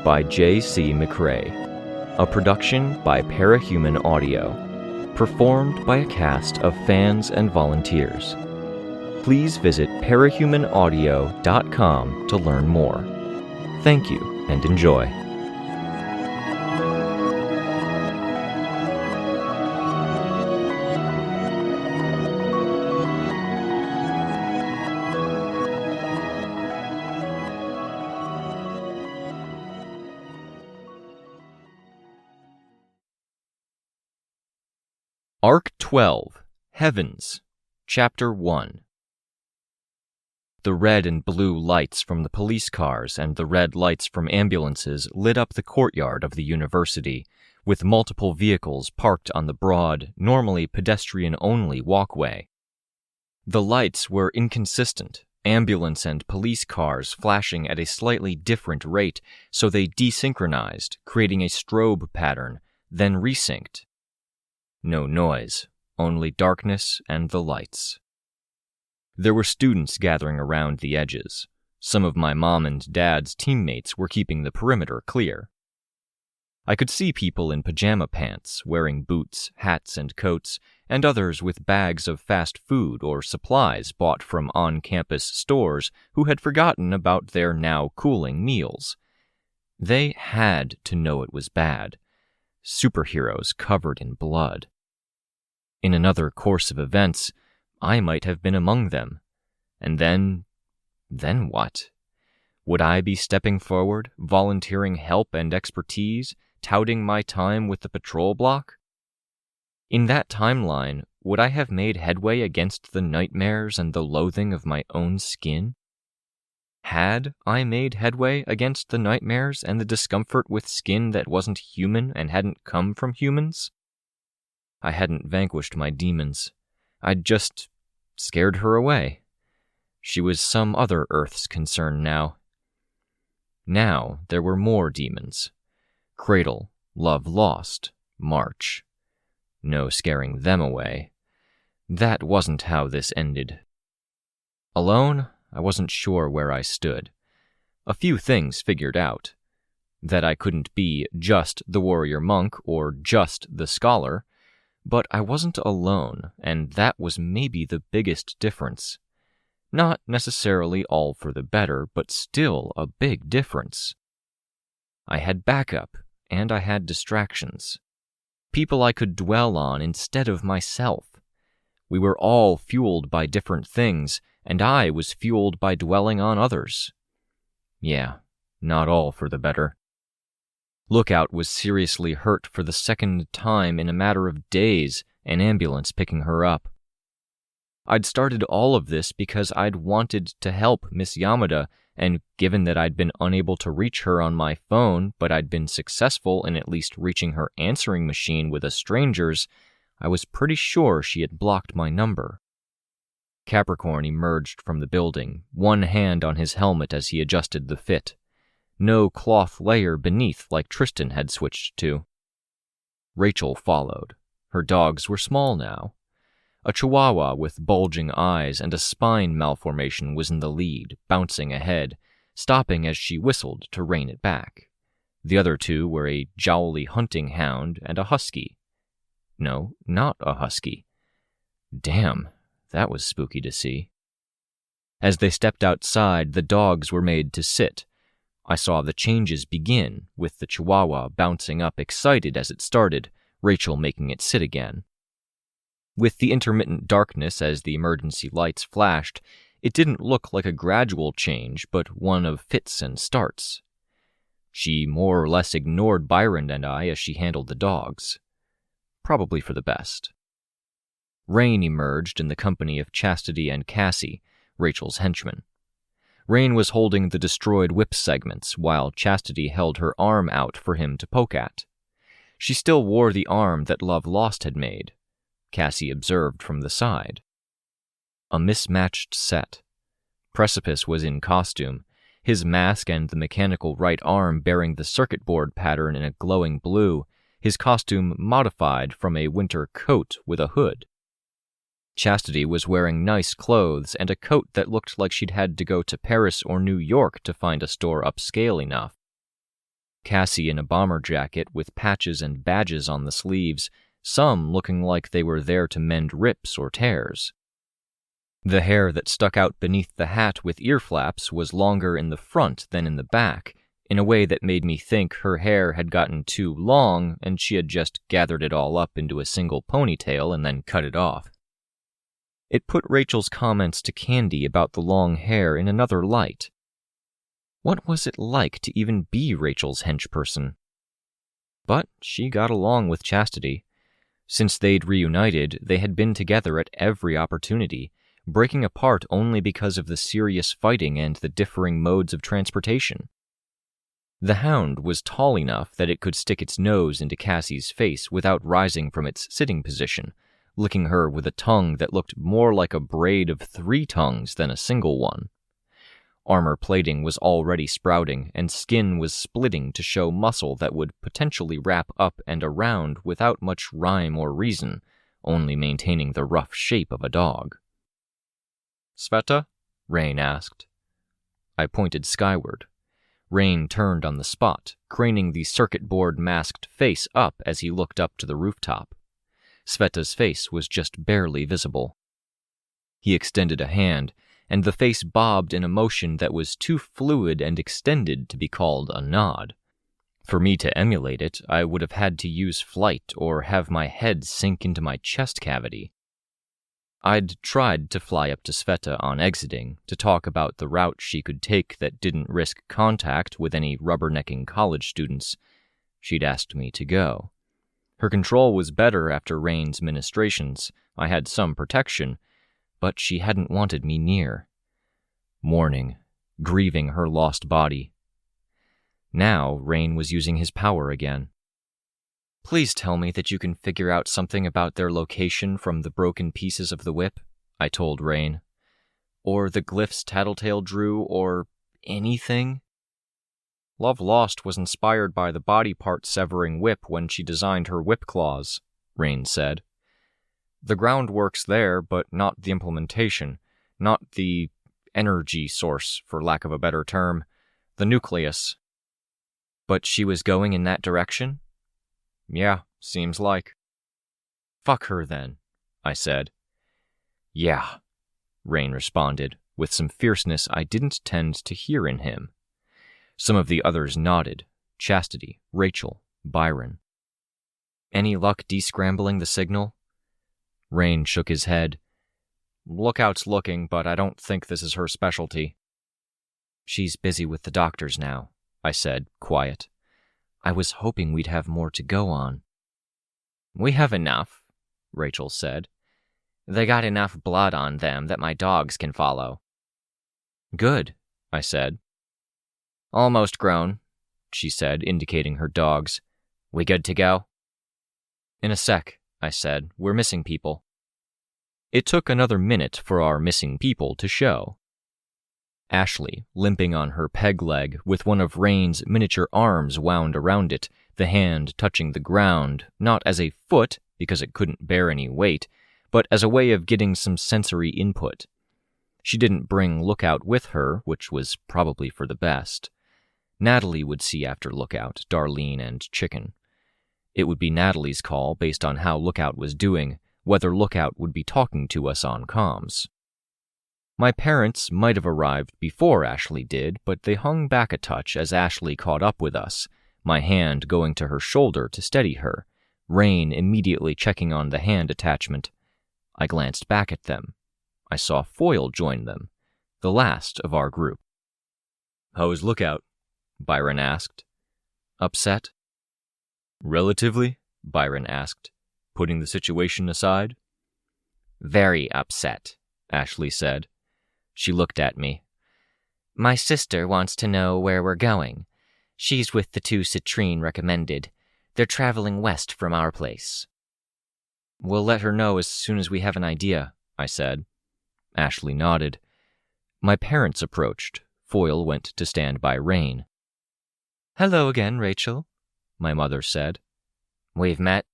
by J.C. McRae. A production by Parahuman Audio. Performed by a cast of fans and volunteers. Please visit parahumanaudio.com to learn more. Thank you and enjoy. Arc 12, Heavens, Chapter 1. The red and blue lights from the police cars and the red lights from ambulances lit up the courtyard of the university, with multiple vehicles parked on the broad, normally pedestrian-only walkway. The lights were inconsistent, ambulance and police cars flashing at a slightly different rate, so they desynchronized, creating a strobe pattern, then resynced. No noise, only darkness and the lights. There were students gathering around the edges. Some of my mom and dad's teammates were keeping the perimeter clear. I could see people in pajama pants, wearing boots, hats, and coats, and others with bags of fast food or supplies bought from on-campus stores who had forgotten about their now-cooling meals. They had to know it was bad. Superheroes covered in blood. In another course of events, I might have been among them. And then what? Would I be stepping forward, volunteering help and expertise, touting my time with the patrol block? In that timeline, would I have made headway against the nightmares and the loathing of my own skin? Had I made headway against the nightmares and the discomfort with skin that wasn't human and hadn't come from humans? I hadn't vanquished my demons. I'd just scared her away. She was some other Earth's concern now. Now there were more demons. Cradle, Love Lost, March. No scaring them away. That wasn't how this ended. Alone, I wasn't sure where I stood. A few things figured out. That I couldn't be just the warrior monk or just the scholar, but I wasn't alone, and that was maybe the biggest difference. Not necessarily all for the better, but still a big difference. I had backup, and I had distractions. People I could dwell on instead of myself. We were all fueled by different things, and I was fueled by dwelling on others. Yeah, not all for the better. Lookout was seriously hurt for the second time in a matter of days, an ambulance picking her up. I'd started all of this because I'd wanted to help Miss Yamada, and given that I'd been unable to reach her on my phone, but I'd been successful in at least reaching her answering machine with a stranger's, I was pretty sure she had blocked my number. Capricorn emerged from the building, one hand on his helmet as he adjusted the fit. No cloth layer beneath like Tristan had switched to. Rachel followed. Her dogs were small now. A chihuahua with bulging eyes and a spine malformation was in the lead, bouncing ahead, stopping as she whistled to rein it back. The other two were a jowly hunting hound and a husky. No, not a husky. Damn, that was spooky to see. As they stepped outside, the dogs were made to sit. I saw the changes begin, with the chihuahua bouncing up excited as it started, Rachel making it sit again. With the intermittent darkness as the emergency lights flashed, it didn't look like a gradual change, but one of fits and starts. She more or less ignored Byron and I as she handled the dogs. Probably for the best. Rein emerged in the company of Chastity and Cassie, Rachel's henchmen. Rein was holding the destroyed whip segments, while Chastity held her arm out for him to poke at. She still wore the arm that Love Lost had made. Cassie observed from the side. A mismatched set. Precipice was in costume, his mask and the mechanical right arm bearing the circuit board pattern in a glowing blue, his costume modified from a winter coat with a hood. Chastity was wearing nice clothes and a coat that looked like she'd had to go to Paris or New York to find a store upscale enough. Cassie in a bomber jacket with patches and badges on the sleeves, some looking like they were there to mend rips or tears. The hair that stuck out beneath the hat with ear flaps was longer in the front than in the back, in a way that made me think her hair had gotten too long and she had just gathered it all up into a single ponytail and then cut it off. It put Rachel's comments to Candy about the long hair in another light. What was it like to even be Rachel's henchperson? But she got along with Chastity. Since they'd reunited, they had been together at every opportunity, breaking apart only because of the serious fighting and the differing modes of transportation. The hound was tall enough that it could stick its nose into Cassie's face without rising from its sitting position, licking her with a tongue that looked more like a braid of 3 tongues than a single one. Armor plating was already sprouting, and skin was splitting to show muscle that would potentially wrap up and around without much rhyme or reason, only maintaining the rough shape of a dog. "Sveta?" Rein asked. I pointed skyward. Rein turned on the spot, craning the circuit board-masked face up as he looked up to the rooftop. Sveta's face was just barely visible. He extended a hand, and the face bobbed in a motion that was too fluid and extended to be called a nod. For me to emulate it, I would have had to use flight or have my head sink into my chest cavity. I'd tried to fly up to Sveta on exiting to talk about the route she could take that didn't risk contact with any rubbernecking college students. She'd asked me to go. Her control was better after Rein's ministrations. I had some protection, but she hadn't wanted me near. Mourning, grieving her lost body. Now Rein was using his power again. "Please tell me that you can figure out something about their location from the broken pieces of the whip," I told Rein. "Or the glyphs Tattletale drew, or anything." "Love Lost was inspired by the body part severing whip when she designed her whip claws," Rein said. "The groundwork's there, but not the implementation, not the energy source, for lack of a better term, the nucleus." "But she was going in that direction?" "Yeah, seems like." "Fuck her then," I said. "Yeah," Rein responded, with some fierceness I didn't tend to hear in him. Some of the others nodded. Chastity, Rachel, Byron. "Any luck descrambling the signal?" Rein shook his head. "Lookout's looking, but I don't think this is her specialty." "She's busy with the doctors now," I said, quiet. I was hoping we'd have more to go on. "We have enough," Rachel said. "They got enough blood on them that my dogs can follow." "Good," I said. "Almost grown," she said, indicating her dogs. "We good to go?" "In a sec," I said. "We're missing people." It took another minute for our missing people to show. Ashley, limping on her peg leg, with one of Rein's miniature arms wound around it, the hand touching the ground, not as a foot, because it couldn't bear any weight, but as a way of getting some sensory input. She didn't bring Lookout with her, which was probably for the best. Natalie would see after Lookout, Darlene, and Chicken. It would be Natalie's call based on how Lookout was doing, whether Lookout would be talking to us on comms. My parents might have arrived before Ashley did, but they hung back a touch as Ashley caught up with us, my hand going to her shoulder to steady her, Rein immediately checking on the hand attachment. I glanced back at them. I saw Foyle join them, the last of our group. "How is Lookout?" Byron asked. "Upset?" "Relatively?" Byron asked, putting the situation aside. "Very upset," Ashley said. She looked at me. "My sister wants to know where we're going. She's with the 2 Citrine recommended. They're traveling west from our place." "We'll let her know as soon as we have an idea," I said. Ashley nodded. My parents approached. Foyle went to stand by Rein. "Hello again, Rachel," my mother said. "We've met."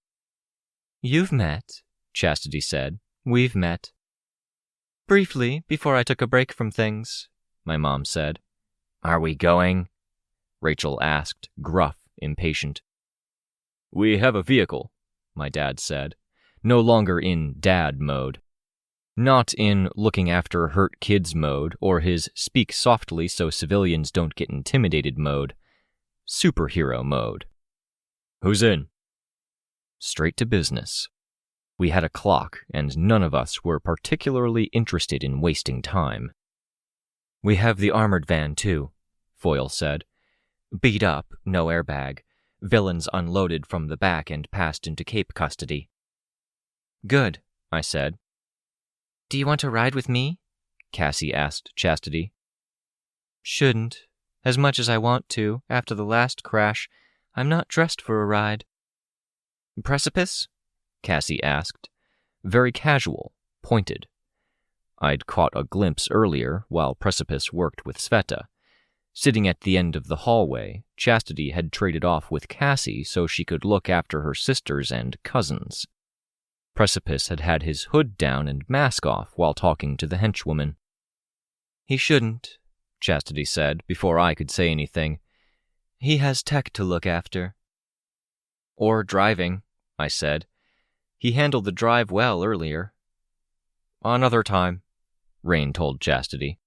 "You've met," Chastity said. "We've met." "Briefly, before I took a break from things," my mom said. "Are we going?" Rachel asked, gruff, impatient. "We have a vehicle," my dad said, no longer in dad mode. Not in looking after hurt kids mode or his speak softly so civilians don't get intimidated mode. Superhero mode. "Who's in?" Straight to business. We had a clock, and none of us were particularly interested in wasting time. "We have the armored van, too," Foyle said. "Beat up, no airbag. Villains unloaded from the back and passed into Cape custody." "Good," I said. "Do you want to ride with me?" Cassie asked Chastity. "Shouldn't. As much as I want to, after the last crash, I'm not dressed for a ride." "Precipice?" Cassie asked. Very casual, pointed. I'd caught a glimpse earlier while Precipice worked with Sveta. Sitting at the end of the hallway, Chastity had traded off with Cassie so she could look after her sisters and cousins. Precipice had had his hood down and mask off while talking to the henchwoman. "He shouldn't," Chastity said before I could say anything. "He has tech to look after." "Or driving," I said. "He handled the drive well earlier." "Another time," Rein told Chastity.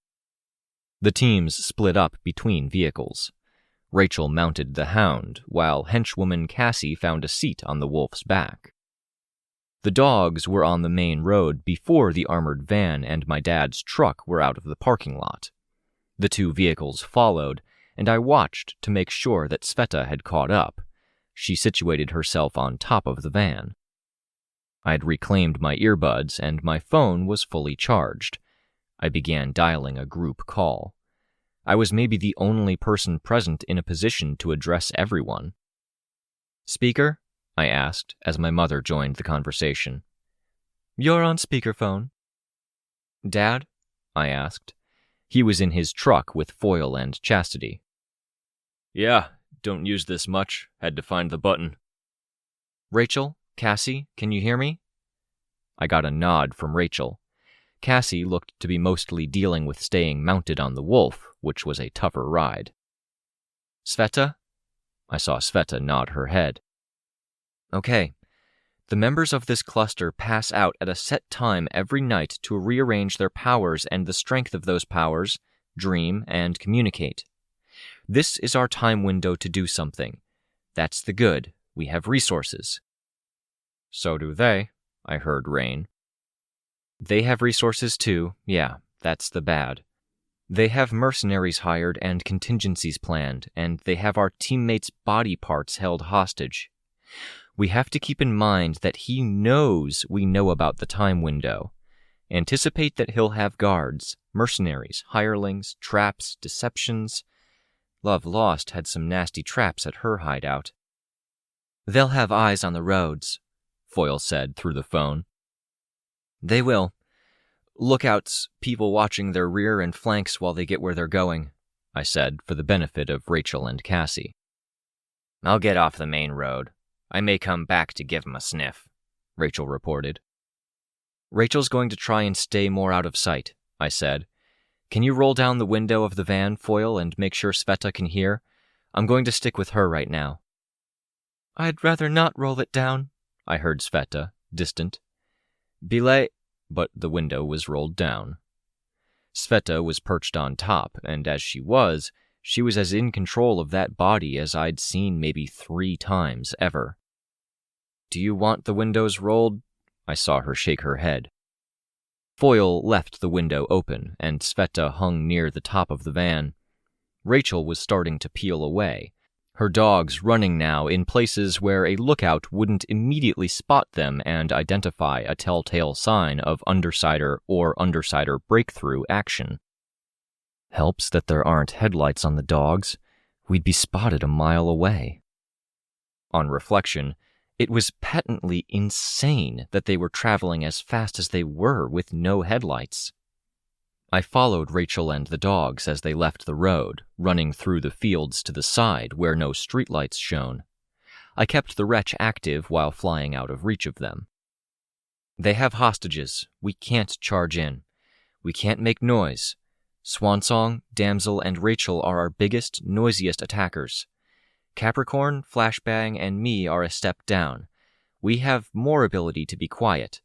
The teams split up between vehicles. Rachel mounted the hound, while henchwoman Cassie found a seat on the wolf's back. The dogs were on the main road before the armored van and my dad's truck were out of the parking lot. The two vehicles followed, and I watched to make sure that Sveta had caught up. She situated herself on top of the van. I'd reclaimed my earbuds, and my phone was fully charged. I began dialing a group call. I was maybe the only person present in a position to address everyone. "Speaker?" I asked as my mother joined the conversation. "You're on speakerphone." "Dad?" I asked. He was in his truck with Foyle and Chastity. "Yeah, don't use this much. Had to find the button." "Rachel? Cassie? Can you hear me?" I got a nod from Rachel. Cassie looked to be mostly dealing with staying mounted on the wolf, which was a tougher ride. "Sveta?" I saw Sveta nod her head. "Okay. The members of this cluster pass out at a set time every night to rearrange their powers and the strength of those powers, dream, and communicate. This is our time window to do something. That's the good. We have resources." "So do they," I heard Rein. "They have resources too, yeah, that's the bad. They have mercenaries hired and contingencies planned, and they have our teammates' body parts held hostage. We have to keep in mind that he knows we know about the time window. Anticipate that he'll have guards, mercenaries, hirelings, traps, deceptions. Love Lost had some nasty traps at her hideout." "They'll have eyes on the roads," Foyle said through the phone. "They will. Lookouts, people watching their rear and flanks while they get where they're going," I said for the benefit of Rachel and Cassie. "I'll get off the main road. I may come back to give 'em a sniff," Rachel reported. "Rachel's going to try and stay more out of sight," I said. "Can you roll down the window of the van, Foyle, and make sure Sveta can hear? I'm going to stick with her right now." "I'd rather not roll it down," I heard Sveta, distant. "Belay," but the window was rolled down. Sveta was perched on top, and as she was as in control of that body as I'd seen maybe 3 times ever. "Do you want the windows rolled?" I saw her shake her head. Foyle left the window open, and Sveta hung near the top of the van. Rachel was starting to peel away, her dogs running now in places where a lookout wouldn't immediately spot them and identify a telltale sign of Undersider or Undersider breakthrough action. Helps that there aren't headlights on the dogs. We'd be spotted a mile away. On reflection, it was patently insane that they were traveling as fast as they were with no headlights. I followed Rachel and the dogs as they left the road, running through the fields to the side where no streetlights shone. I kept the wretch active while flying out of reach of them. "They have hostages. We can't charge in. We can't make noise. Swansong, Damsel, and Rachel are our biggest, noisiest attackers. Capricorn, Flashbang, and me are a step down. We have more ability to be quiet.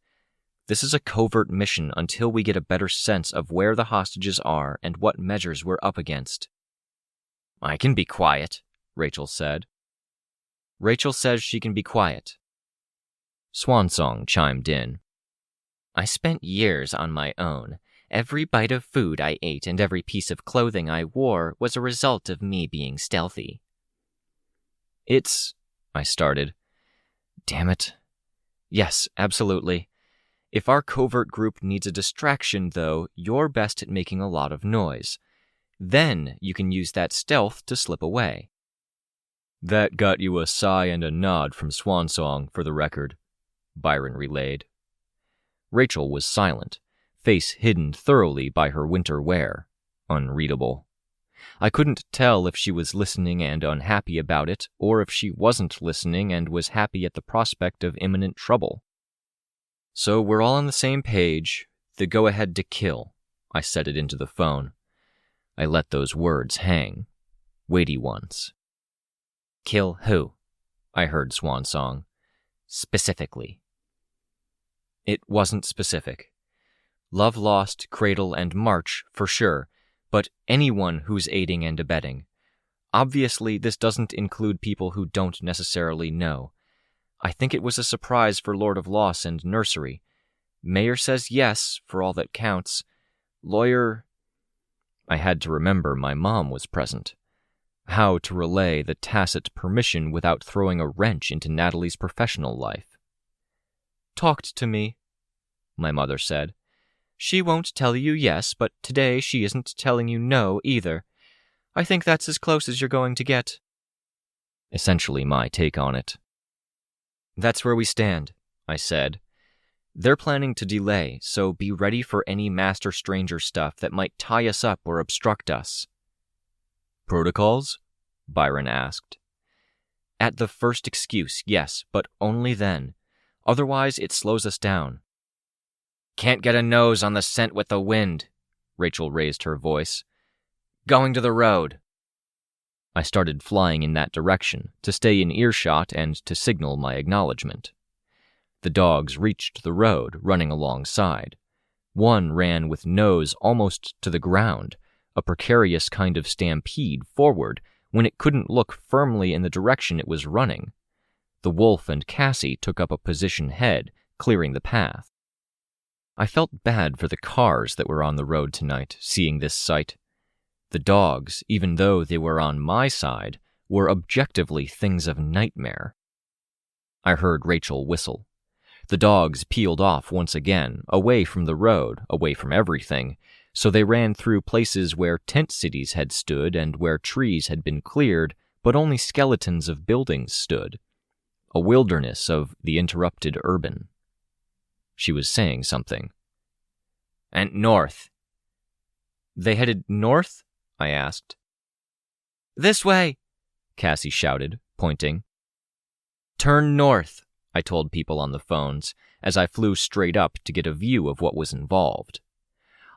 This is a covert mission until we get a better sense of where the hostages are and what measures we're up against." "I can be quiet," Rachel said. "Rachel says she can be quiet." Swansong chimed in. "I spent years on my own. Every bite of food I ate and every piece of clothing I wore was a result of me being stealthy." I started. "Damn it. Yes, absolutely. If our covert group needs a distraction, though, you're best at making a lot of noise. Then you can use that stealth to slip away." "That got you a sigh and a nod from Swansong, for the record," Byron relayed. Rachel was silent, face hidden thoroughly by her winter wear, unreadable. I couldn't tell if she was listening and unhappy about it, or if she wasn't listening and was happy at the prospect of imminent trouble. "So we're all on the same page. The go-ahead to kill," I said it into the phone. I let those words hang. Weighty ones. "Kill who?" I heard Swansong. "Specifically." It wasn't specific. Love Lost, Cradle, and March, for sure, but anyone who's aiding and abetting. Obviously, this doesn't include people who don't necessarily know. I think it was a surprise for Lord of Loss and Nursery. Mayor says yes, for all that counts. Lawyer... I had to remember my mom was present. How to relay the tacit permission without throwing a wrench into Natalie's professional life. "Talked to me," my mother said. "She won't tell you yes, but today she isn't telling you no either. I think that's as close as you're going to get." Essentially my take on it. "That's where we stand," I said. "They're planning to delay, so be ready for any Master Stranger stuff that might tie us up or obstruct us." "Protocols?" Byron asked. "At the first excuse, yes, but only then. Otherwise, it slows us down." "Can't get a nose on the scent with the wind," Rachel raised her voice. "Going to the road." I started flying in that direction, to stay in earshot and to signal my acknowledgement. The dogs reached the road, running alongside. One ran with nose almost to the ground, a precarious kind of stampede forward when it couldn't look firmly in the direction it was running. The wolf and Cassie took up a position head, clearing the path. I felt bad for the cars that were on the road tonight, seeing this sight. The dogs, even though they were on my side, were objectively things of nightmare. I heard Rachel whistle. The dogs peeled off once again, away from the road, away from everything, so they ran through places where tent cities had stood and where trees had been cleared, but only skeletons of buildings stood. A wilderness of the interrupted urban. She was saying something. "And north." "They headed north?" I asked. "This way," Cassie shouted, pointing. "Turn north," I told people on the phones, as I flew straight up to get a view of what was involved.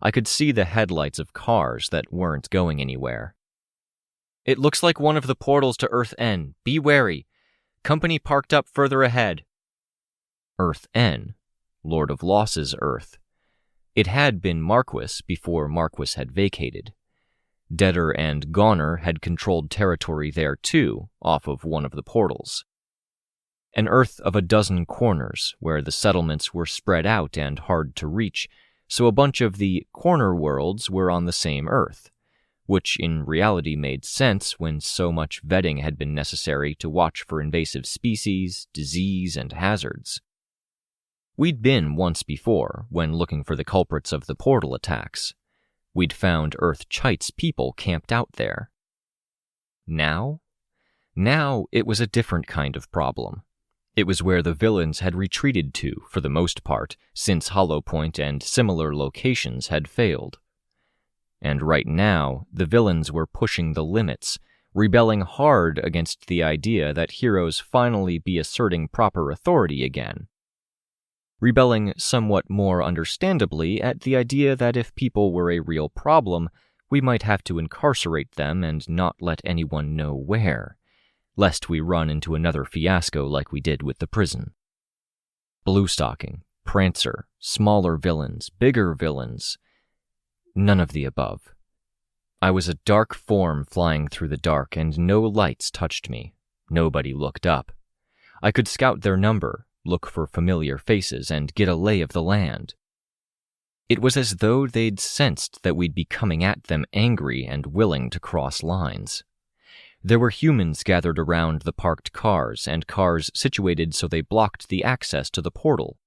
I could see the headlights of cars that weren't going anywhere. "It looks like one of the portals to Earth N. Be wary. Company parked up further ahead." Earth N. Lord of Loss's Earth. It had been Marquis before Marquis had vacated. Deader and Goner had controlled territory there too, off of one of the portals. An Earth of a dozen corners, where the settlements were spread out and hard to reach, so a bunch of the corner worlds were on the same Earth, which in reality made sense when so much vetting had been necessary to watch for invasive species, disease, and hazards. We'd been once before, when looking for the culprits of the portal attacks. We'd found Earth Chite's people camped out there. Now? Now it was a different kind of problem. It was where the villains had retreated to, for the most part, since Hollow Point and similar locations had failed. And right now, the villains were pushing the limits, rebelling hard against the idea that heroes finally be asserting proper authority again. Rebelling somewhat more understandably at the idea that if people were a real problem, we might have to incarcerate them and not let anyone know where, lest we run into another fiasco like we did with the prison. Bluestocking, Prancer, smaller villains, bigger villains. None of the above. I was a dark form flying through the dark, and no lights touched me. Nobody looked up. I could scout their number, look for familiar faces, and get a lay of the land. It was as though they'd sensed that we'd be coming at them angry and willing to cross lines. There were humans gathered around the parked cars, and cars situated so they blocked the access to the portal.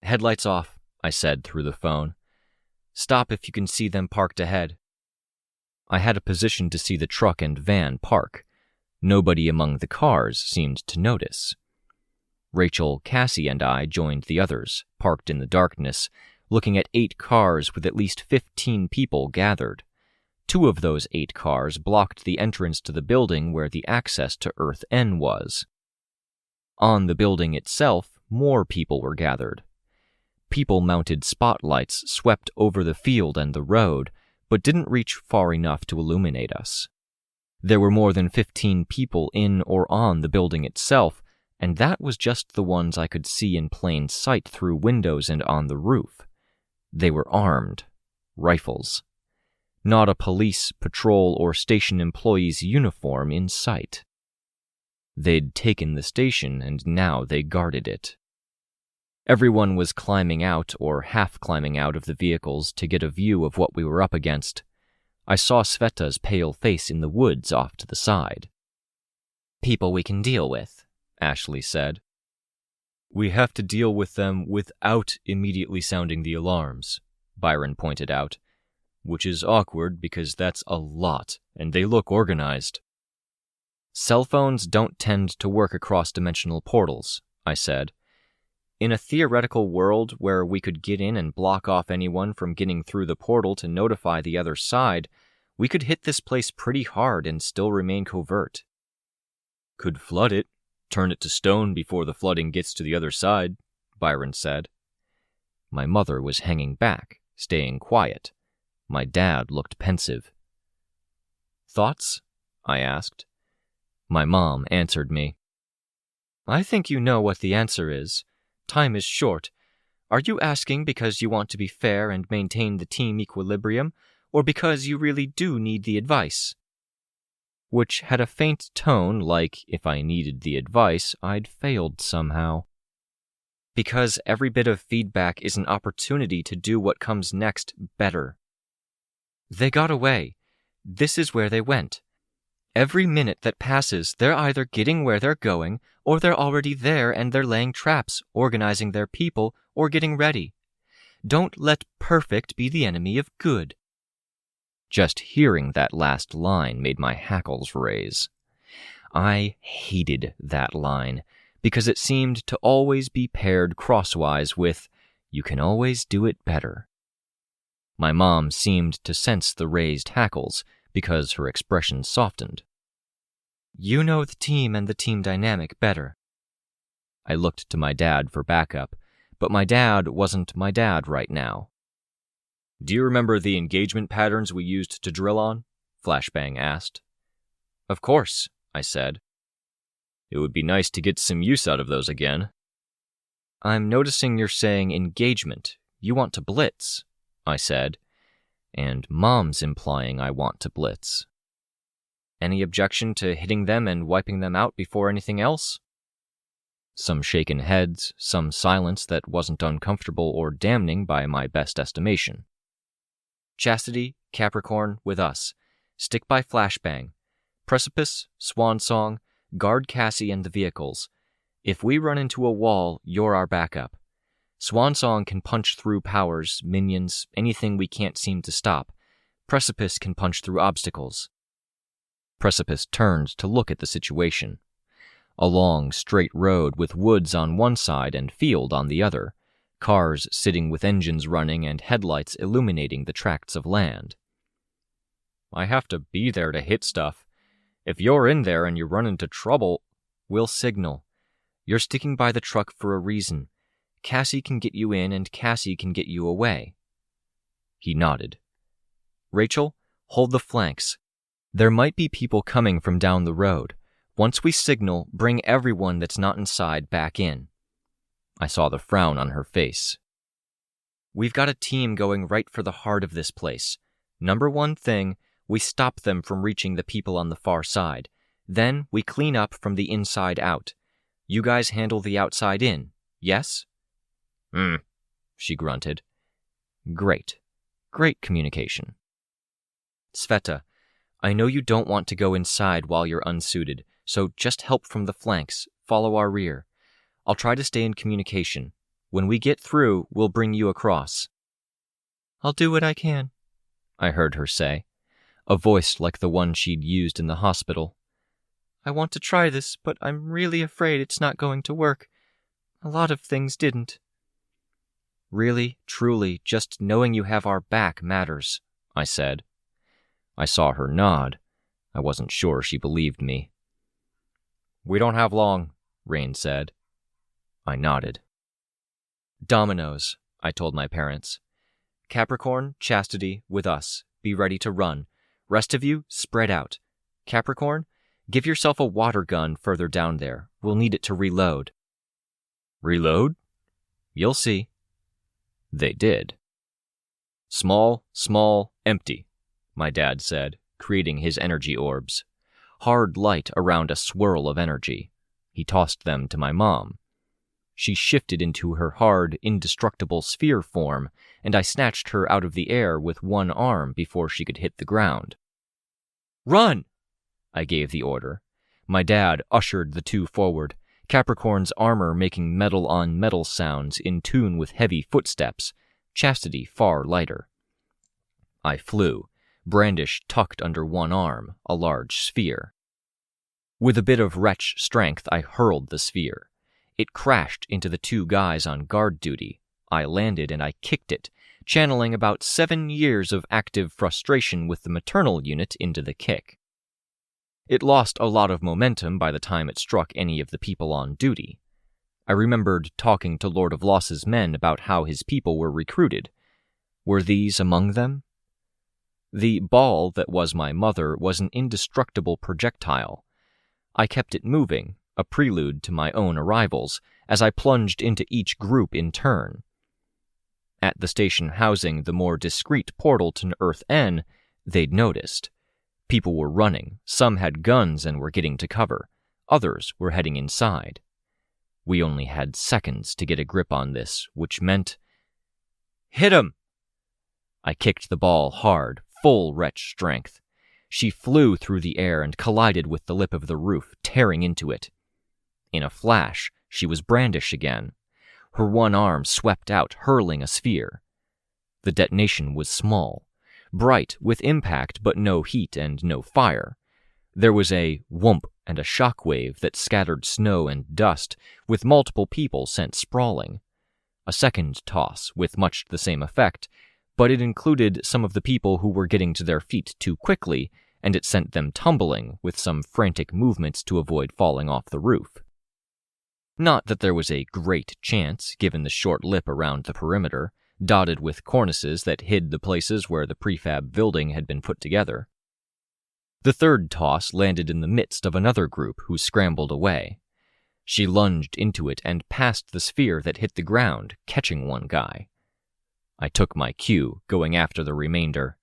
"Headlights off," I said through the phone. "Stop if you can see them parked ahead." I had a position to see the truck and van park. Nobody among the cars seemed to notice. Rachel, Cassie, and I joined the others, parked in the darkness, looking at 8 cars with at least 15 people gathered. 2 of those 8 cars blocked the entrance to the building where the access to Earth N was. On the building itself, more people were gathered. People-mounted spotlights swept over the field and the road, but didn't reach far enough to illuminate us. There were more than 15 people in or on the building itself, and that was just the ones I could see in plain sight through windows and on the roof. They were armed. Rifles. Not a police, patrol, or station employee's uniform in sight. They'd taken the station, and now they guarded it. Everyone was climbing out or half climbing out of the vehicles to get a view of what we were up against. I saw Sveta's pale face in the woods off to the side. "People we can deal with," Ashley said. "We have to deal with them without immediately sounding the alarms," Byron pointed out, "which is awkward because that's a lot, and they look organized." "Cell phones don't tend to work across dimensional portals," I said. "In a theoretical world where we could get in and block off anyone from getting through the portal to notify the other side, we could hit this place pretty hard and still remain covert." "Could flood it, turn it to stone before the flooding gets to the other side," Byron said. My mother was hanging back, staying quiet. My dad looked pensive. "Thoughts?" I asked. My mom answered me. "I think you know what the answer is. Time is short. Are you asking because you want to be fair and maintain the team equilibrium, or because you really do need the advice?" Which had a faint tone like if I needed the advice, I'd failed somehow. "Because every bit of feedback is an opportunity to do what comes next better." "They got away. This is where they went. Every minute that passes, they're either getting where they're going, or they're already there and they're laying traps, organizing their people, or getting ready. Don't let perfect be the enemy of good." Just hearing that last line made my hackles raise. I hated that line, because it seemed to always be paired crosswise with, "You can always do it better." My mom seemed to sense the raised hackles, because her expression softened. "You know the team and the team dynamic better." I looked to my dad for backup, but my dad wasn't my dad right now. "Do you remember the engagement patterns we used to drill on?" Flashbang asked. "Of course," I said. "It would be nice to get some use out of those again." "I'm noticing you're saying engagement. You want to blitz," I said. "And Mom's implying I want to blitz." "Any objection to hitting them and wiping them out before anything else?" Some shaken heads, some silence that wasn't uncomfortable or damning by my best estimation. "Chastity, Capricorn, with us. Stick by Flashbang. Precipice, Swan Song, guard Cassie and the vehicles. If we run into a wall, you're our backup. Swan Song can punch through powers, minions, anything we can't seem to stop. Precipice can punch through obstacles." Precipice turned to look at the situation. A long, straight road with woods on one side and field on the other, cars sitting with engines running and headlights illuminating the tracts of land. "I have to be there to hit stuff. If you're in there and you run into trouble, we'll signal. You're sticking by the truck for a reason. Cassie can get you in and Cassie can get you away." He nodded. Rachel, hold the flanks. There might be people coming from down the road. Once we signal, bring everyone that's not inside back in." I saw the frown on her face. "We've got a team going right for the heart of this place. Number one thing, we stop them from reaching the people on the far side. Then we clean up from the inside out. You guys handle the outside in, yes?" She grunted. Great communication. "Sveta, I know you don't want to go inside while you're unsuited, so just help from the flanks, follow our rear. I'll try to stay in communication. When we get through, we'll bring you across." "I'll do what I can," I heard her say, a voice like the one she'd used in the hospital. "I want to try this, but I'm really afraid it's not going to work. A lot of things didn't." "Really, truly, just knowing you have our back matters," I said. I saw her nod. I wasn't sure she believed me. "We don't have long," Rein said. I nodded. "Dominoes," I told my parents. "Capricorn, Chastity, with us. Be ready to run. Rest of you, spread out. Capricorn, give yourself a water gun further down there. We'll need it to reload." "Reload? You'll see." They did. "Small, small, empty," my dad said, creating his energy orbs. Hard light around a swirl of energy. He tossed them to my mom. She shifted into her hard, indestructible sphere form, and I snatched her out of the air with one arm before she could hit the ground. "Run!" I gave the order. My dad ushered the two forward, Capricorn's armor making metal-on-metal sounds in tune with heavy footsteps, Chastity far lighter. I flew, brandish tucked under one arm, a large sphere. With a bit of wretch strength, I hurled the sphere. It crashed into the two guys on guard duty. I landed and I kicked it, channeling about 7 years of active frustration with the maternal unit into the kick. It lost a lot of momentum by the time it struck any of the people on duty. I remembered talking to Lord of Loss's men about how his people were recruited. Were these among them? The ball that was my mother was an indestructible projectile. I kept it moving, a prelude to my own arrivals, as I plunged into each group in turn. At the station housing the more discreet portal to Earth N, they'd noticed. People were running, some had guns and were getting to cover, others were heading inside. We only had seconds to get a grip on this, which meant... "Hit him!" I kicked the ball hard, full wretch strength. She flew through the air and collided with the lip of the roof, tearing into it. In a flash, she was brandish again. Her one arm swept out, hurling a sphere. The detonation was small, bright with impact but no heat and no fire. There was a whoomp and a shockwave that scattered snow and dust, with multiple people sent sprawling. A second toss, with much the same effect, but it included some of the people who were getting to their feet too quickly, and it sent them tumbling with some frantic movements to avoid falling off the roof. Not that there was a great chance, given the short lip around the perimeter, dotted with cornices that hid the places where the prefab building had been put together. The third toss landed in the midst of another group who scrambled away. She lunged into it and passed the sphere that hit the ground, catching one guy. I took my cue, going after the remainder.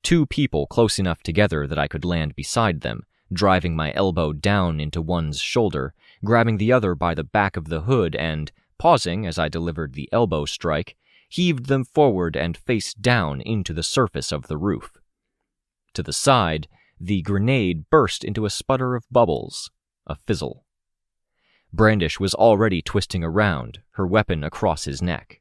2 people close enough together that I could land beside them, driving my elbow down into one's shoulder, grabbing the other by the back of the hood and, pausing as I delivered the elbow strike, heaved them forward and face down into the surface of the roof. To the side, the grenade burst into a sputter of bubbles, a fizzle. Brandish was already twisting around, her weapon across his neck.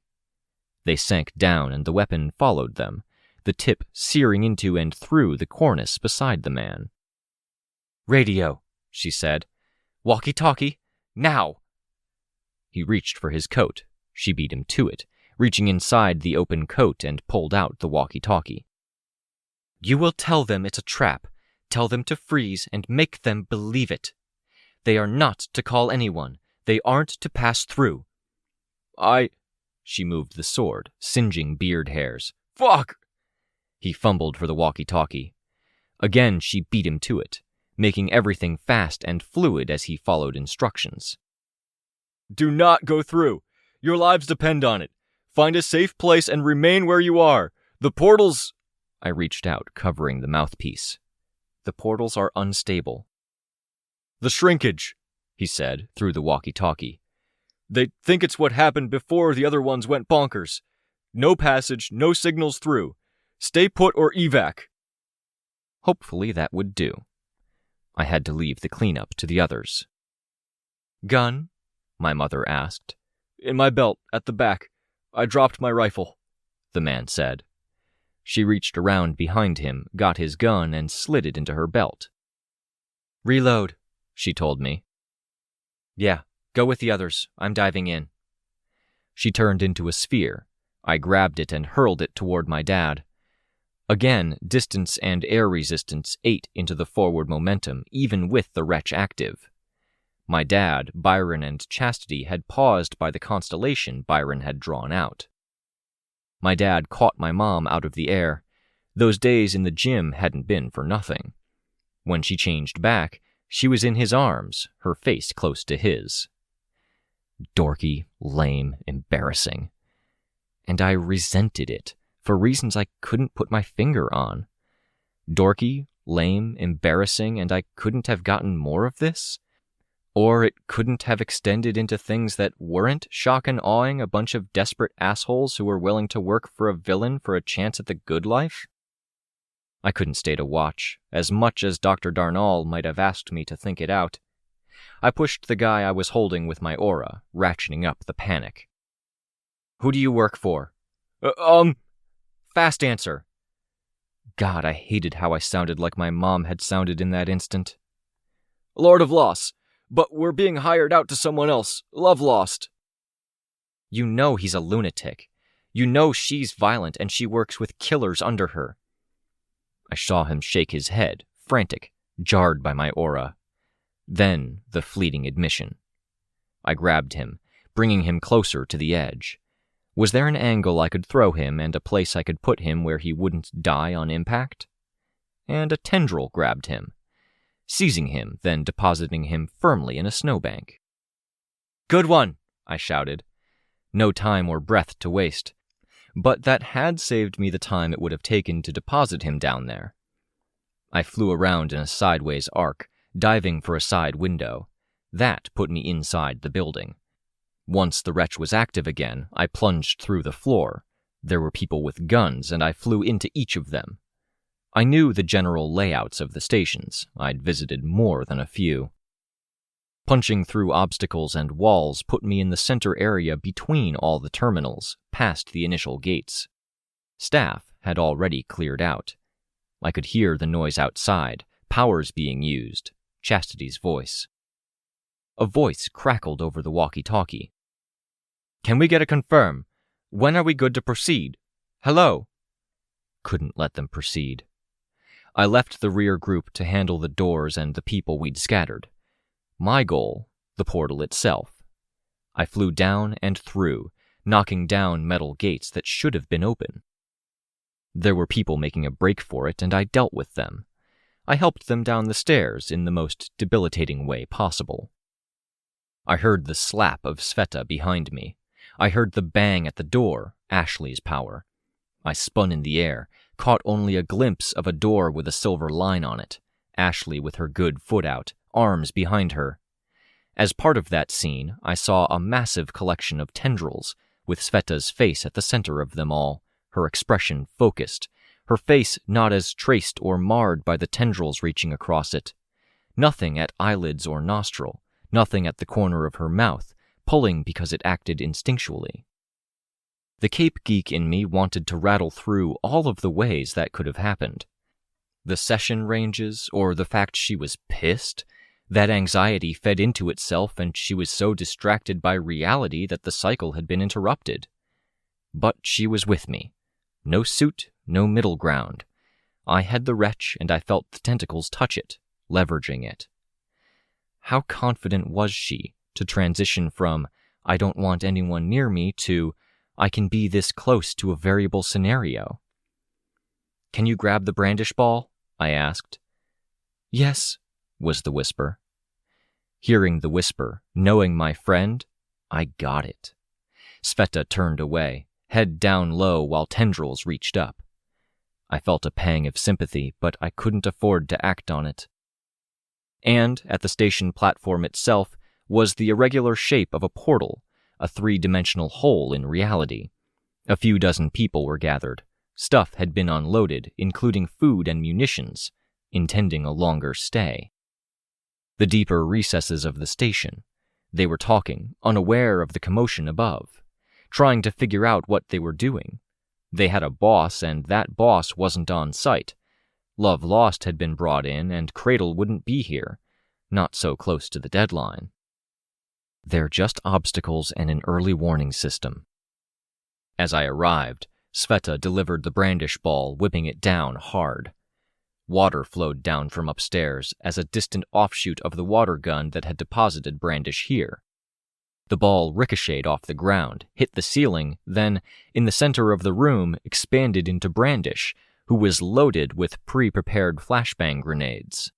They sank down and the weapon followed them, the tip searing into and through the cornice beside the man. "Radio," she said. "Walkie-talkie, now!" He reached for his coat. She beat him to it, reaching inside the open coat and pulled out the walkie-talkie. "You will tell them it's a trap. Tell them to freeze and make them believe it. They are not to call anyone. They aren't to pass through." She moved the sword, singeing beard hairs. "Fuck!" He fumbled for the walkie-talkie. Again, she beat him to it, making everything fast and fluid as he followed instructions. Do not go through. Your lives depend on it. Find a safe place and remain where you are. The portals... I reached out, covering the mouthpiece. The portals are unstable. The shrinkage, he said, through the walkie-talkie. They think it's what happened before the other ones went bonkers. No passage, no signals through. Stay put or evac. Hopefully that would do. I had to leave the cleanup to the others. Gun? My mother asked. In my belt, at the back. I dropped my rifle, the man said. She reached around behind him, got his gun, and slid it into her belt. Reload, she told me. Yeah, go with the others. I'm diving in. She turned into a sphere. I grabbed it and hurled it toward my dad. Again, distance and air resistance ate into the forward momentum, even with the wretch active. My dad, Byron, and Chastity had paused by the constellation Byron had drawn out. My dad caught my mom out of the air. Those days in the gym hadn't been for nothing. When she changed back, she was in his arms, her face close to his. Dorky, lame, embarrassing. And I resented it, for reasons I couldn't put my finger on. Dorky, lame, embarrassing, and I couldn't have gotten more of this? Or it couldn't have extended into things that weren't shock and awing a bunch of desperate assholes who were willing to work for a villain for a chance at the good life? I couldn't stay to watch, as much as Dr. Darnall might have asked me to think it out. I pushed the guy I was holding with my aura, ratcheting up the panic. Who do you work for? Fast answer. God, I hated how I sounded like my mom had sounded in that instant. Lord of Loss. But we're being hired out to someone else. Love lost. You know he's a lunatic. You know she's violent and she works with killers under her. I saw him shake his head, frantic, jarred by my aura. Then the fleeting admission. I grabbed him, bringing him closer to the edge. Was there an angle I could throw him and a place I could put him where he wouldn't die on impact? And a tendril grabbed him, seizing him, then depositing him firmly in a snowbank. Good one, I shouted. No time or breath to waste. But that had saved me the time it would have taken to deposit him down there. I flew around in a sideways arc, diving for a side window. That put me inside the building. Once the wretch was active again, I plunged through the floor. There were people with guns, and I flew into each of them. I knew the general layouts of the stations. I'd visited more than a few. Punching through obstacles and walls put me in the center area between all the terminals, past the initial gates. Staff had already cleared out. I could hear the noise outside, powers being used, Chastity's voice. A voice crackled over the walkie-talkie. Can we get a confirm? When are we good to proceed? Hello? Couldn't let them proceed. I left the rear group to handle the doors and the people we'd scattered. My goal, the portal itself. I flew down and through, knocking down metal gates that should have been open. There were people making a break for it, and I dealt with them. I helped them down the stairs in the most debilitating way possible. I heard the slap of Sveta behind me. I heard the bang at the door, Ashley's power. I spun in the air, caught only a glimpse of a door with a silver line on it, Ashley with her good foot out, arms behind her. As part of that scene, I saw a massive collection of tendrils, with Sveta's face at the center of them all, her expression focused, her face not as traced or marred by the tendrils reaching across it. Nothing at eyelids or nostril, nothing at the corner of her mouth, pulling because it acted instinctually. The Cape geek in me wanted to rattle through all of the ways that could have happened. The session ranges, or the fact she was pissed, that anxiety fed into itself and she was so distracted by reality that the cycle had been interrupted. But she was with me. No suit, no middle ground. I had the wretch and I felt the tentacles touch it, leveraging it. How confident was she to transition from, I don't want anyone near me, to, I can be this close to a variable scenario? "Can you grab the brandish ball?" I asked. "Yes," was the whisper. Hearing the whisper, knowing my friend, I got it. Sveta turned away, head down low while tendrils reached up. I felt a pang of sympathy, but I couldn't afford to act on it. And, at the station platform itself, was the irregular shape of a portal, a three-dimensional hole in reality. A few dozen people were gathered. Stuff had been unloaded, including food and munitions, intending a longer stay. The deeper recesses of the station. They were talking, unaware of the commotion above, trying to figure out what they were doing. They had a boss, and that boss wasn't on site. Love Lost had been brought in, and Cradle wouldn't be here, not so close to the deadline. They're just obstacles and an early warning system. As I arrived, Sveta delivered the brandish ball, whipping it down hard. Water flowed down from upstairs as a distant offshoot of the water gun that had deposited Brandish here. The ball ricocheted off the ground, hit the ceiling, then, in the center of the room, expanded into Brandish, who was loaded with pre-prepared flashbang grenades.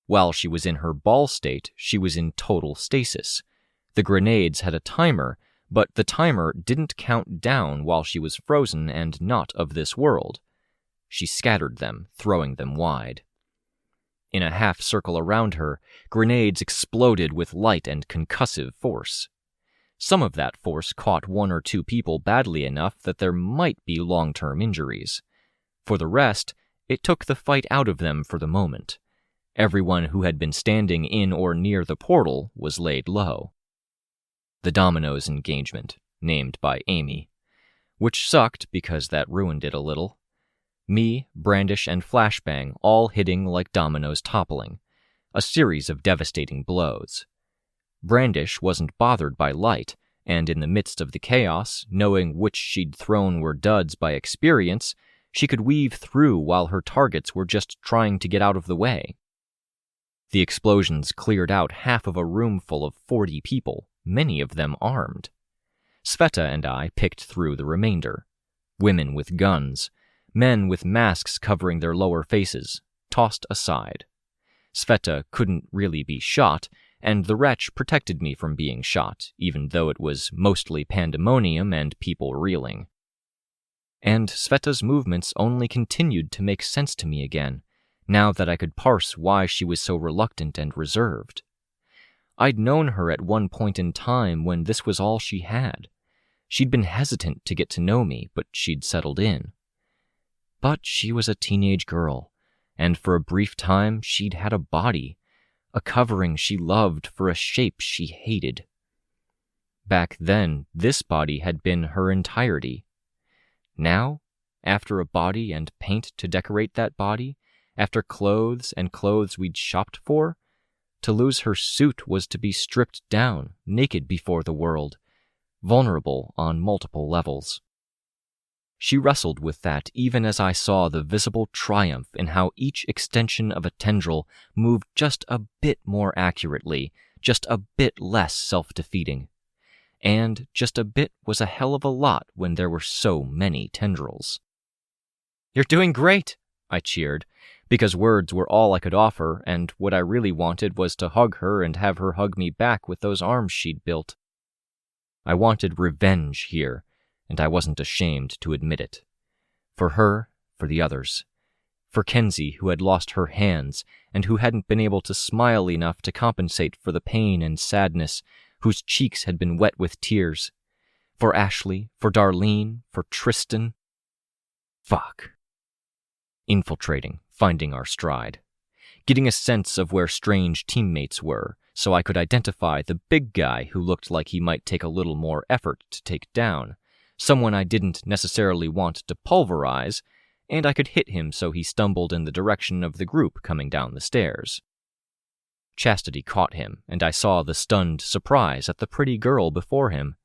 While she was in her ball state, she was in total stasis. The grenades had a timer, but the timer didn't count down while she was frozen and not of this world. She scattered them, throwing them wide. In a half circle around her, grenades exploded with light and concussive force. Some of that force caught one or two people badly enough that there might be long-term injuries. For the rest, it took the fight out of them for the moment. Everyone who had been standing in or near the portal was laid low. The Dominoes engagement, named by Amy, which sucked because that ruined it a little. Me, Brandish, and Flashbang all hitting like dominoes toppling, a series of devastating blows. Brandish wasn't bothered by light, and in the midst of the chaos, knowing which she'd thrown were duds by experience, she could weave through while her targets were just trying to get out of the way. The explosions cleared out half of a room full of 40 people, many of them armed. Sveta and I picked through the remainder. Women with guns, men with masks covering their lower faces, tossed aside. Sveta couldn't really be shot, and the wretch protected me from being shot, even though it was mostly pandemonium and people reeling. And Sveta's movements only continued to make sense to me again, now that I could parse why she was so reluctant and reserved. I'd known her at one point in time when this was all she had. She'd been hesitant to get to know me, but she'd settled in. But she was a teenage girl, and for a brief time she'd had a body, a covering she loved for a shape she hated. Back then, this body had been her entirety. Now, after a body and paint to decorate that body, after clothes and clothes we'd shopped for, to lose her suit was to be stripped down, naked before the world, vulnerable on multiple levels. She wrestled with that even as I saw the visible triumph in how each extension of a tendril moved just a bit more accurately, just a bit less self-defeating. And just a bit was a hell of a lot when there were so many tendrils. "You're doing great," I cheered, because words were all I could offer, and what I really wanted was to hug her and have her hug me back with those arms she'd built. I wanted revenge here, and I wasn't ashamed to admit it. For her, for the others. For Kenzie, who had lost her hands, and who hadn't been able to smile enough to compensate for the pain and sadness, whose cheeks had been wet with tears. For Ashley, for Darlene, for Tristan. Fuck. Infiltrating, finding our stride. Getting a sense of where strange teammates were, so I could identify the big guy who looked like he might take a little more effort to take down, someone I didn't necessarily want to pulverize, and I could hit him so he stumbled in the direction of the group coming down the stairs. Chastity caught him, and I saw the stunned surprise at the pretty girl before him.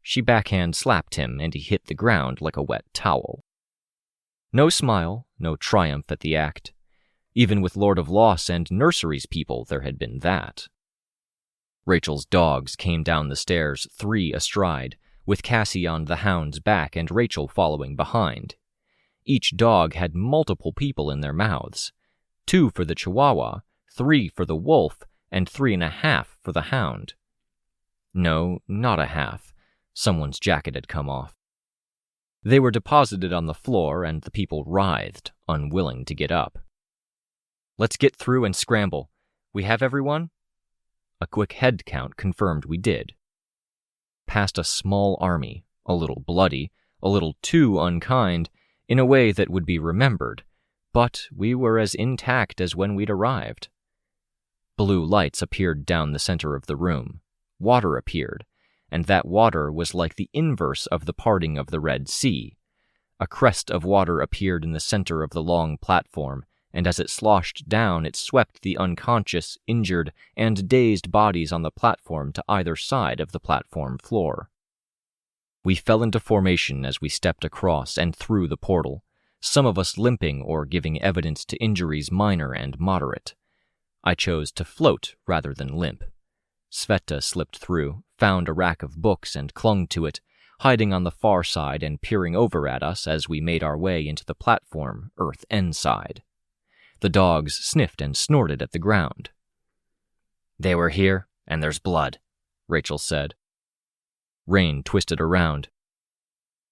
She backhand slapped him, and he hit the ground like a wet towel. No smile, no triumph at the act. Even with Lord of Loss and Nursery's people, there had been that. Rachel's dogs came down the stairs, 3 astride, with Cassie on the hound's back and Rachel following behind. Each dog had multiple people in their mouths. 2 for the Chihuahua, 3 for the wolf, and 3.5 for the hound. No, not a half. Someone's jacket had come off. They were deposited on the floor, and the people writhed, unwilling to get up. "Let's get through and scramble. We have everyone?" A quick head count confirmed we did. Past a small army, a little bloody, a little too unkind, in a way that would be remembered, but we were as intact as when we'd arrived. Blue lights appeared down the center of the room. Water appeared, and that water was like the inverse of the parting of the Red Sea. A crest of water appeared in the center of the long platform, and as it sloshed down, it swept the unconscious, injured, and dazed bodies on the platform to either side of the platform floor. We fell into formation as we stepped across and through the portal, some of us limping or giving evidence to injuries minor and moderate. I chose to float rather than limp. Sveta slipped through, found a rack of books and clung to it, hiding on the far side and peering over at us as we made our way into the platform, earth end side. The dogs sniffed and snorted at the ground. "They were here, and there's blood," Rachel said. Rein twisted around.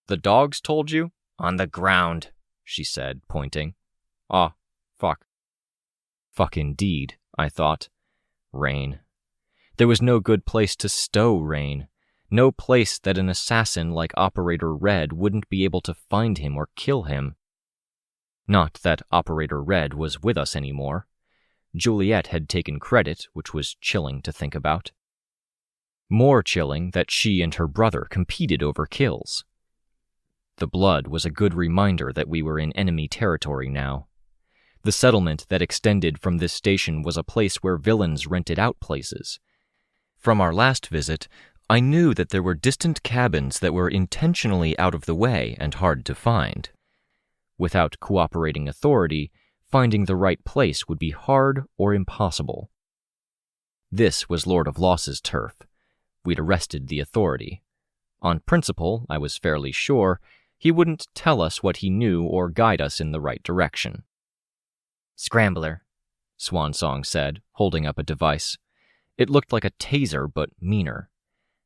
"The dogs told you?" "On the ground," she said, pointing. "Ah, fuck." Fuck indeed, I thought. Rein. There was no good place to stow Rein. No place that an assassin like Operator Red wouldn't be able to find him or kill him. Not that Operator Red was with us anymore. Juliet had taken credit, which was chilling to think about. More chilling that she and her brother competed over kills. The blood was a good reminder that we were in enemy territory now. The settlement that extended from this station was a place where villains rented out places. From our last visit, I knew that there were distant cabins that were intentionally out of the way and hard to find. Without cooperating authority, finding the right place would be hard or impossible. This was Lord of Loss's turf. We'd arrested the authority. On principle, I was fairly sure, he wouldn't tell us what he knew or guide us in the right direction. "Scrambler," Swansong said, holding up a device. It looked like a taser, but meaner.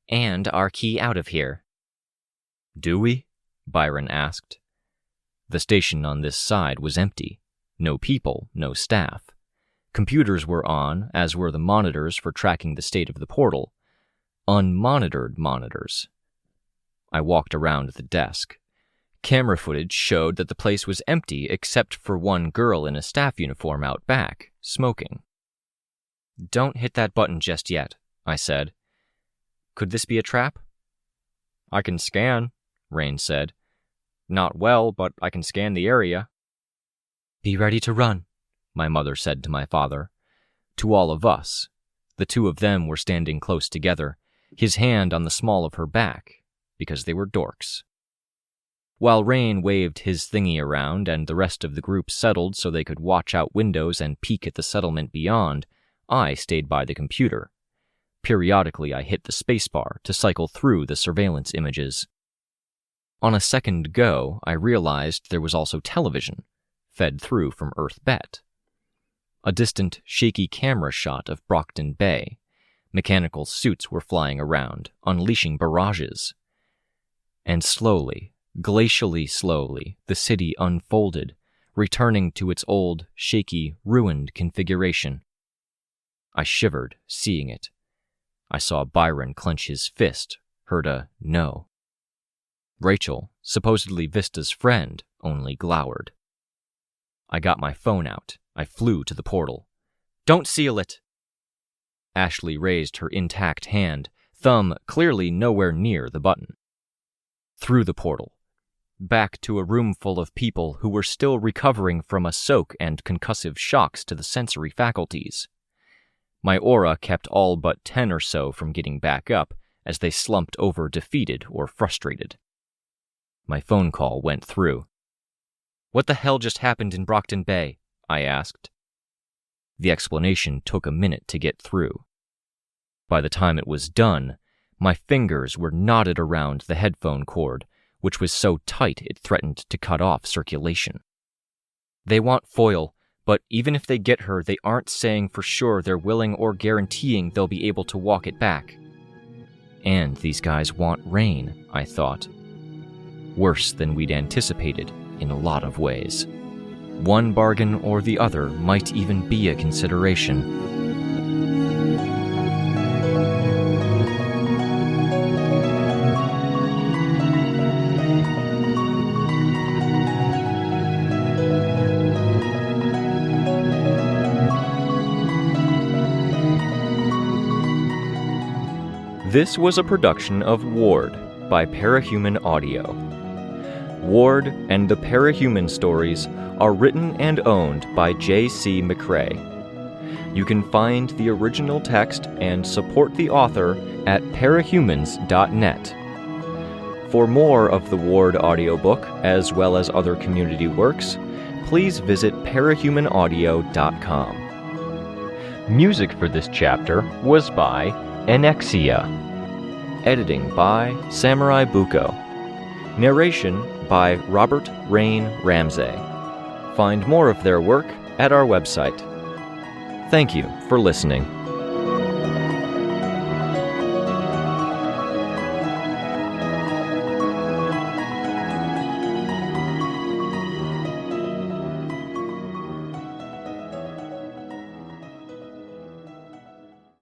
"And our key out of here." "Do we?" Byron asked. The station on this side was empty. No people, no staff. Computers were on, as were the monitors for tracking the state of the portal. Unmonitored monitors. I walked around the desk. Camera footage showed that the place was empty except for one girl in a staff uniform out back, smoking. "Don't hit that button just yet," I said. "Could this be a trap?" "I can scan," Rein said. "Not well, but I can scan the area." "Be ready to run," my mother said to my father. To all of us. The two of them were standing close together, his hand on the small of her back, because they were dorks. While Rein waved his thingy around and the rest of the group settled so they could watch out windows and peek at the settlement beyond, I stayed by the computer. Periodically, I hit the spacebar to cycle through the surveillance images. On a second go, I realized there was also television, fed through from Earth Bet. A distant, shaky camera shot of Brockton Bay. Mechanical suits were flying around, unleashing barrages. And slowly, glacially slowly, the city unfolded, returning to its old, shaky, ruined configuration. I shivered, seeing it. I saw Byron clench his fist, heard a no. Rachel, supposedly Vista's friend, only glowered. I got my phone out. I flew to the portal. "Don't seal it!" Ashley raised her intact hand, thumb clearly nowhere near the button. Through the portal. Back to a room full of people who were still recovering from a soak and concussive shocks to the sensory faculties. My aura kept all but 10 or so from getting back up as they slumped over defeated or frustrated. My phone call went through. "What the hell just happened in Brockton Bay?" I asked. The explanation took a minute to get through. By the time it was done, my fingers were knotted around the headphone cord, which was so tight it threatened to cut off circulation. They want Foyle, but even if they get her, they aren't saying for sure they're willing or guaranteeing they'll be able to walk it back. And these guys want Rein, I thought. Worse than we'd anticipated in a lot of ways. One bargain or the other might even be a consideration. This was a production of Ward by Parahuman Audio. Ward and the Parahuman stories are written and owned by J.C. McCrae. You can find the original text and support the author at parahumans.net. For more of the Ward audiobook, as well as other community works, please visit parahumanaudio.com. Music for this chapter was by Enexia. Editing by SamuraiBuko. Narration by Robert Rein Ramsay. Find more of their work at our website. Thank you for listening.